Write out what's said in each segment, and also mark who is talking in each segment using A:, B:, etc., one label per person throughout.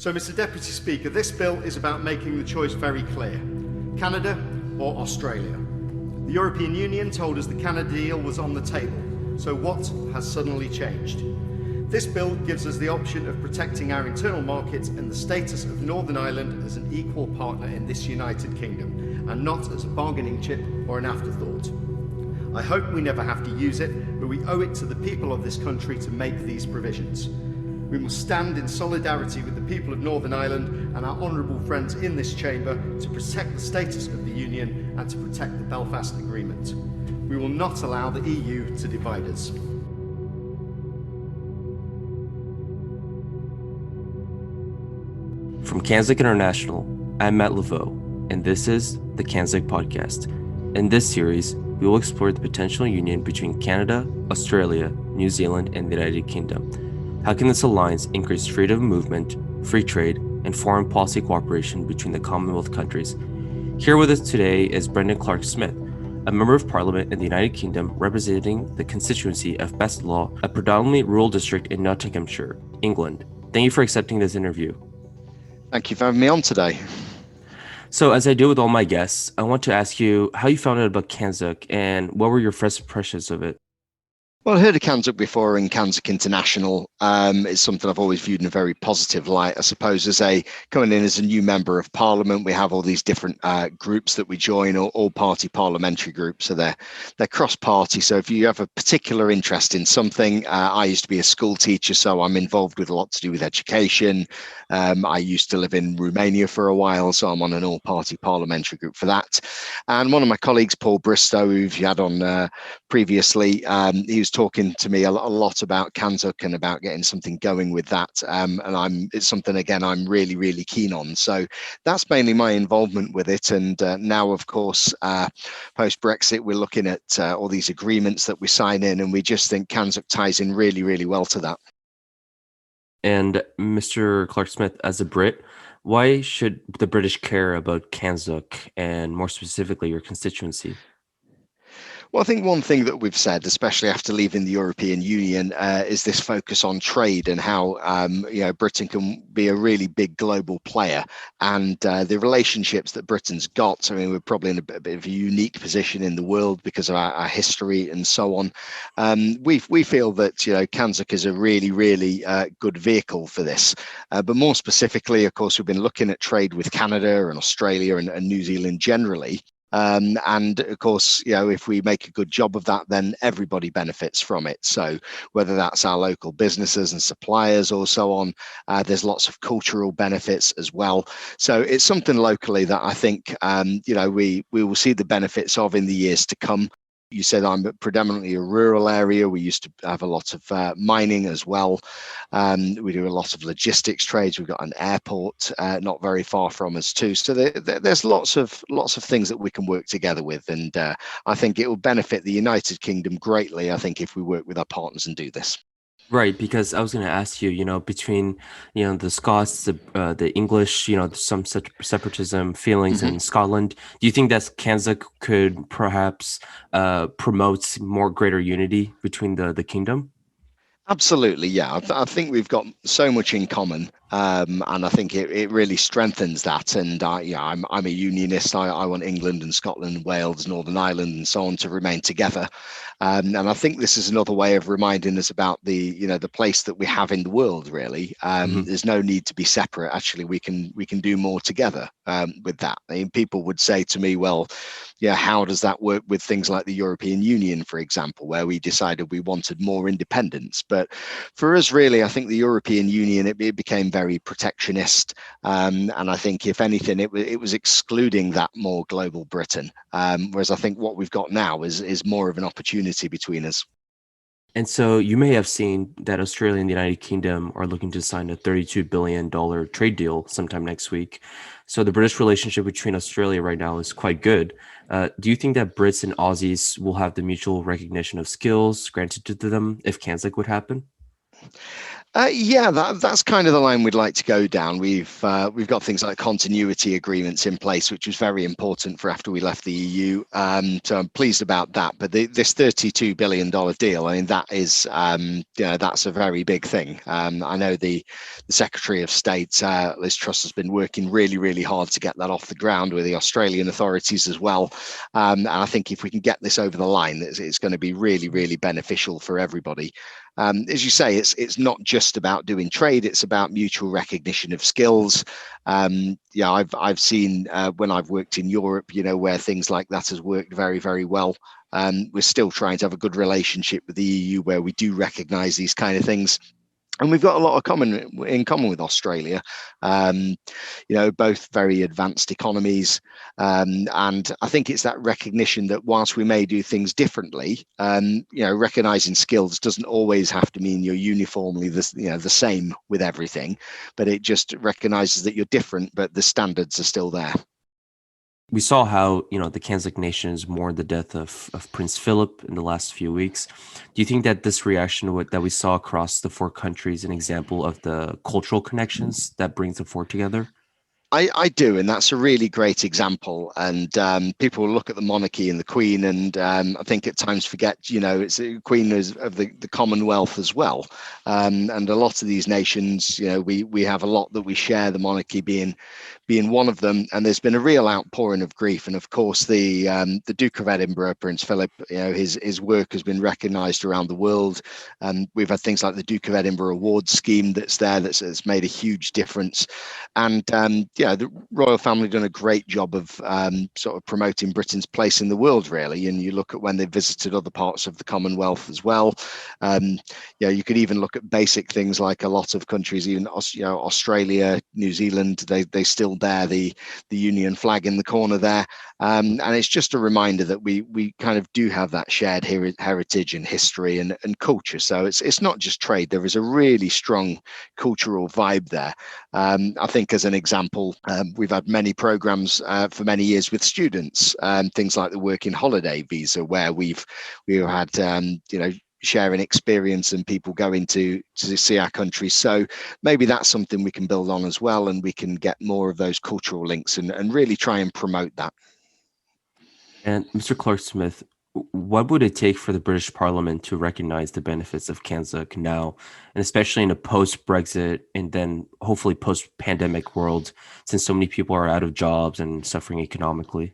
A: So, Mr. Deputy Speaker, this bill is about making the choice very clear: Canada or Australia. The European Union told us the Canada deal was on the table, so what has suddenly changed? This bill gives us the option of protecting our internal market and the status of Northern Ireland as an equal partner in this United Kingdom, and not as a bargaining chip or an afterthought. I hope we never have to use it, but we owe it to the people of this country to make these provisions. We must stand in solidarity with the people of Northern Ireland and our honourable friends in this chamber to protect the status of the Union and to protect the Belfast Agreement. We will not allow the EU to divide us.
B: From CANZUK International, I'm Matt Laveau, and this is the CANZUK Podcast. In this series, we will explore the potential union between Canada, Australia, New Zealand, and the United Kingdom. How can this alliance increase freedom of movement, free trade, and foreign policy cooperation between the Commonwealth countries? Here with us today is Brendan Clarke-Smith, a Member of Parliament in the United Kingdom representing the constituency of Bassetlaw, a predominantly rural district in Nottinghamshire, England. Thank you for accepting this interview.
C: Thank you for having me on today.
B: So as I do with all my guests, I want to ask you how you found out about CANZUK and what were your first impressions of it?
C: Well, I heard of CANZUK before, and CANZUK International is something I've always viewed in a very positive light. I suppose coming in as a new member of Parliament, we have all these different groups that we join, all party parliamentary groups. So they're cross-party. So if you have a particular interest in something, I used to be a school teacher, so I'm involved with a lot to do with education. I used to live in Romania for a while, so I'm on an all-party parliamentary group for that. And one of my colleagues, Paul Bristow, who you had on previously, he was talking to me a lot about CANZUK and about getting something going with that. And it's something, again, I'm really, really keen on. So that's mainly my involvement with it. And now, of course, post-Brexit, we're looking at all these agreements that we sign in, and we just think CANZUK ties in really, really well to that.
B: And Mr. Clarke-Smith, as a Brit, why should the British care about CANZUK and more specifically your constituency?
C: Well, I think one thing that we've said, especially after leaving the European Union, is this focus on trade and how Britain can be a really big global player, and the relationships that Britain's got. I mean, we're probably in a bit of a unique position in the world because of our history and so on. We feel that CANZUK is a really, really good vehicle for this. But more specifically, of course, we've been looking at trade with Canada and Australia and New Zealand generally. And of course, if we make a good job of that, then everybody benefits from it. So whether that's our local businesses and suppliers or so on, there's lots of cultural benefits as well. So it's something locally that I think, we will see the benefits of in the years to come. You said I'm predominantly a rural area. We used to have a lot of mining as well. We do a lot of logistics trades. We've got an airport not very far from us too. So there's lots of things that we can work together with, and I think it will benefit the United Kingdom greatly, I think, if we work with our partners and do this.
B: Right, because I was going to ask you, between, the Scots, the English, some such separatism feelings in Scotland, do you think that CANZUK could perhaps promote more greater unity between the kingdom?
C: Absolutely, yeah. I think we've got so much in common, and I think it really strengthens that. And I'm a unionist. I want England and Scotland, Wales, Northern Ireland, and so on to remain together. And I think this is another way of reminding us about the place that we have in the world. Really, there's no need to be separate. Actually, we can do more together with that. I mean, people would say to me, well, how does that work with things like the European Union, for example, where we decided we wanted more independence? But for us, really, I think the European Union, it became very protectionist. And I think, if anything, it was excluding that more global Britain. Whereas I think what we've got now is more of an opportunity between us.
B: And so you may have seen that Australia and the United Kingdom are looking to sign a $32 billion trade deal sometime next week. So the British relationship between Australia right now is quite good. Do you think that Brits and Aussies will have the mutual recognition of skills granted to them if CANZUK would happen?
C: That's kind of the line we'd like to go down. We've got things like continuity agreements in place, which was very important for after we left the EU. So I'm pleased about that. But this $32 billion deal, I mean, that is, that's a very big thing. I know the Secretary of State, Liz Truss, has been working really, really hard to get that off the ground with the Australian authorities as well. And I think if we can get this over the line, it's going to be really, really beneficial for everybody. As you say, it's not just about doing trade; it's about mutual recognition of skills. I've seen when I've worked in Europe, where things like that has worked very, very well. We're still trying to have a good relationship with the EU where we do recognise these kind of things. And we've got a lot in common with Australia, both very advanced economies. And I think it's that recognition that whilst we may do things differently, recognizing skills doesn't always have to mean you're uniformly the same with everything, but it just recognizes that you're different, but the standards are still there.
B: We saw how, the CANZUK nation is mourned the death of Prince Philip in the last few weeks. Do you think that this reaction that we saw across the four countries is an example of the cultural connections that brings the four together?
C: I do, and that's a really great example. And people look at the monarchy and the Queen, and I think at times forget, it's the Queen of the Commonwealth as well. And a lot of these nations, we have a lot that we share. The monarchy being one of them, and there's been a real outpouring of grief. And of course, the Duke of Edinburgh, Prince Philip, his work has been recognised around the world. We've had things like the Duke of Edinburgh Awards scheme that's made a huge difference. And the royal family done a great job of sort of promoting Britain's place in the world, really. And you look at when they visited other parts of the Commonwealth as well. You could even look at basic things like a lot of countries, even Australia, New Zealand, they still bear the Union flag in the corner there. And it's just a reminder that we kind of do have that shared heritage and history and culture. So it's not just trade. There is a really strong cultural vibe there. I think as an example, we've had many programs for many years with students, things like the working holiday visa, where we've had sharing experience and people going to see our country. So maybe that's something we can build on as well, and we can get more of those cultural links and really try and promote that.
B: And Mr. Clarke-Smith, what would it take for the British Parliament to recognize the benefits of CANZUK now, and especially in a post-Brexit and then hopefully post-pandemic world, since so many people are out of jobs and suffering economically?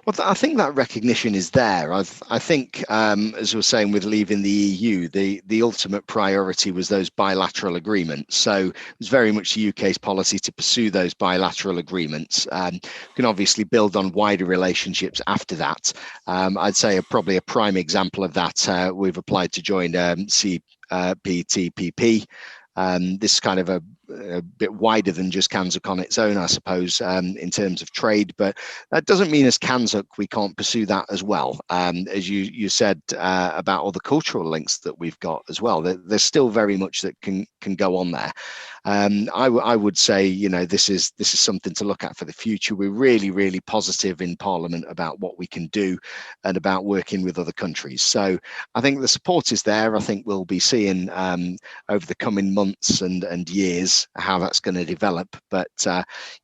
C: Well, I think that recognition is there. I think, as we were saying, with leaving the EU, the ultimate priority was those bilateral agreements. So it was very much the UK's policy to pursue those bilateral agreements. We can obviously build on wider relationships after that. I'd say probably a prime example of that, we've applied to join CPTPP. This is kind of a bit wider than just CANZUK on its own, I suppose, in terms of trade, but that doesn't mean as CANZUK we can't pursue that as well. As you said about all the cultural links that we've got as well, there's still very much that can go on there. I would say, this is something to look at for the future. We're really, really positive in Parliament about what we can do and about working with other countries. So I think the support is there. I think we'll be seeing over the coming months and years how that's going to develop. But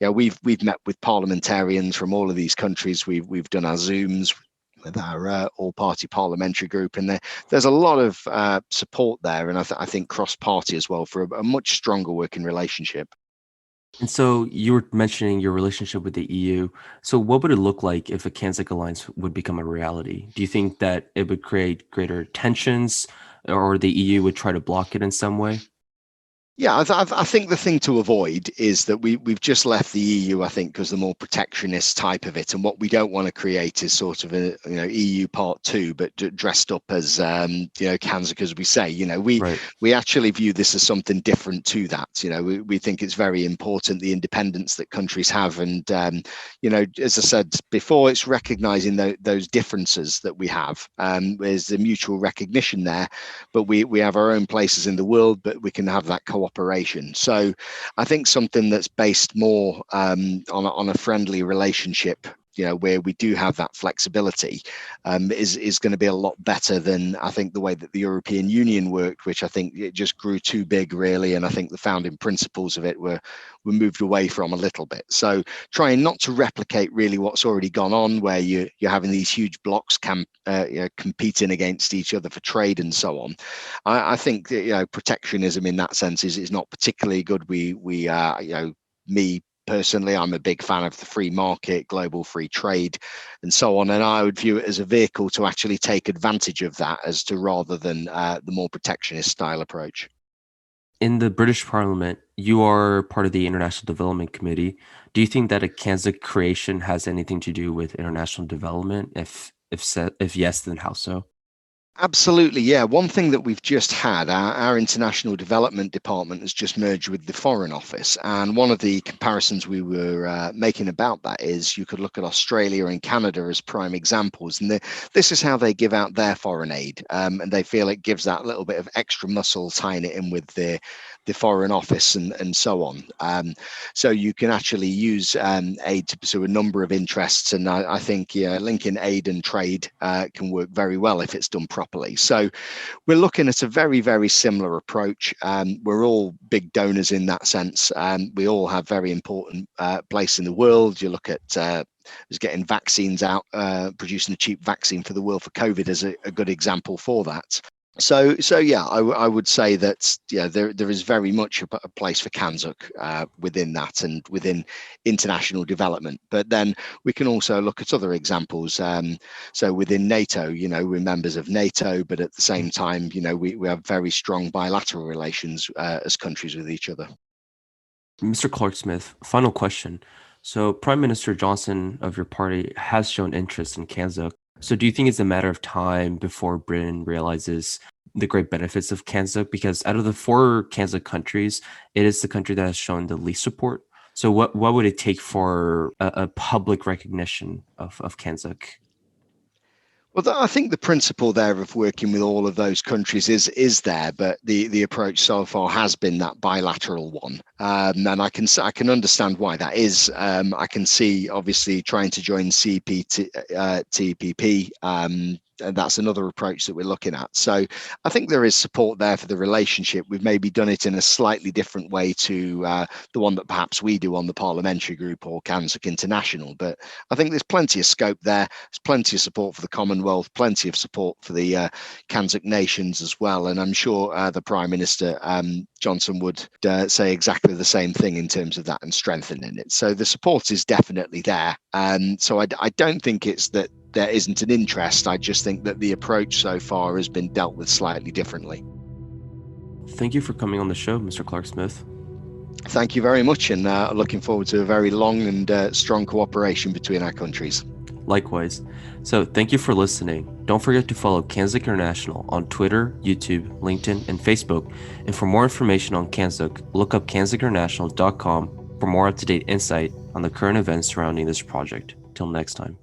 C: we've met with parliamentarians from all of these countries. We've done our Zooms with our all-party parliamentary group, and there's a lot of support there, and I think cross-party as well for a much stronger working relationship.
B: And so you were mentioning your relationship with the EU. So what would it look like if a CANZUK alliance would become a reality? Do you think that it would create greater tensions, or the EU would try to block it in some way?
C: Yeah, I think the thing to avoid is that we've just left the EU, I think, because the more protectionist type of it, and what we don't want to create is sort of a EU part two, but dressed up as CANZUK, as we say. We actually view this as something different to that. We think it's very important, the independence that countries have, and as I said before, it's recognising those differences that we have. There's a mutual recognition there, but we have our own places in the world, but we can have that cooperation. So I think something that's based more on a friendly relationship where we do have that flexibility, is going to be a lot better than I think the way that the European Union worked, which I think it just grew too big really, and I think the founding principles of it were moved away from a little bit. So trying not to replicate really what's already gone on, where you're having these huge blocks competing against each other for trade and so on. I think that, protectionism in that sense is not particularly good. Me personally, I'm a big fan of the free market, global free trade, and so on. And I would view it as a vehicle to actually take advantage of that, rather than the more protectionist style approach.
B: In the British Parliament, you are part of the International Development Committee. Do you think that a CANZUK creation has anything to do with international development? If yes, then how so?
C: Absolutely, yeah. One thing that we've just had, our International Development Department has just merged with the Foreign Office. And one of the comparisons we were making about that is you could look at Australia and Canada as prime examples. And this is how they give out their foreign aid. And they feel it gives that little bit of extra muscle tying it in with the Foreign Office and so on. So you can actually use aid to pursue a number of interests. And I think linking aid and trade can work very well if it's done properly. So we're looking at a very, very similar approach. We're all big donors in that sense. We all have very important place in the world. You look at getting vaccines out, producing a cheap vaccine for the world for COVID as a good example for that. So yeah, I would say that there is very much a place for CANZUK within that and within international development. But then we can also look at other examples. So within NATO, we're members of NATO, but at the same time, we have very strong bilateral relations as countries with each other.
B: Mr. Clarke-Smith, final question. So Prime Minister Johnson of your party has shown interest in CANZUK. So do you think it's a matter of time before Britain realizes the great benefits of CANZUK? Because out of the 4 CANZUK countries, it is the country that has shown the least support. So what would it take for a public recognition of CANZUK?
C: Well, I think the principle there of working with all of those countries is there, but the approach so far has been that bilateral one, and I can understand why that is. I can see obviously trying to join TPP. And that's another approach that we're looking at. So I think there is support there for the relationship. We've maybe done it in a slightly different way to the one that perhaps we do on the parliamentary group or CANZUK International. But I think there's plenty of scope there. There's plenty of support for the Commonwealth, plenty of support for the CANZUK nations as well. And I'm sure the Prime Minister Johnson would say exactly the same thing in terms of that and strengthening it. So the support is definitely there. So I don't think it's that there isn't an interest. I just think that the approach so far has been dealt with slightly differently.
B: Thank you for coming on the show, Mr. Clarke-Smith.
C: Thank you very much, and looking forward to a very long and strong cooperation between our countries.
B: Likewise. So thank you for listening. Don't forget to follow CANZUK International on Twitter, YouTube, LinkedIn, and Facebook. And for more information on CANZUK, look up CANZUKinternational.com for more up-to-date insight on the current events surrounding this project. Till next time.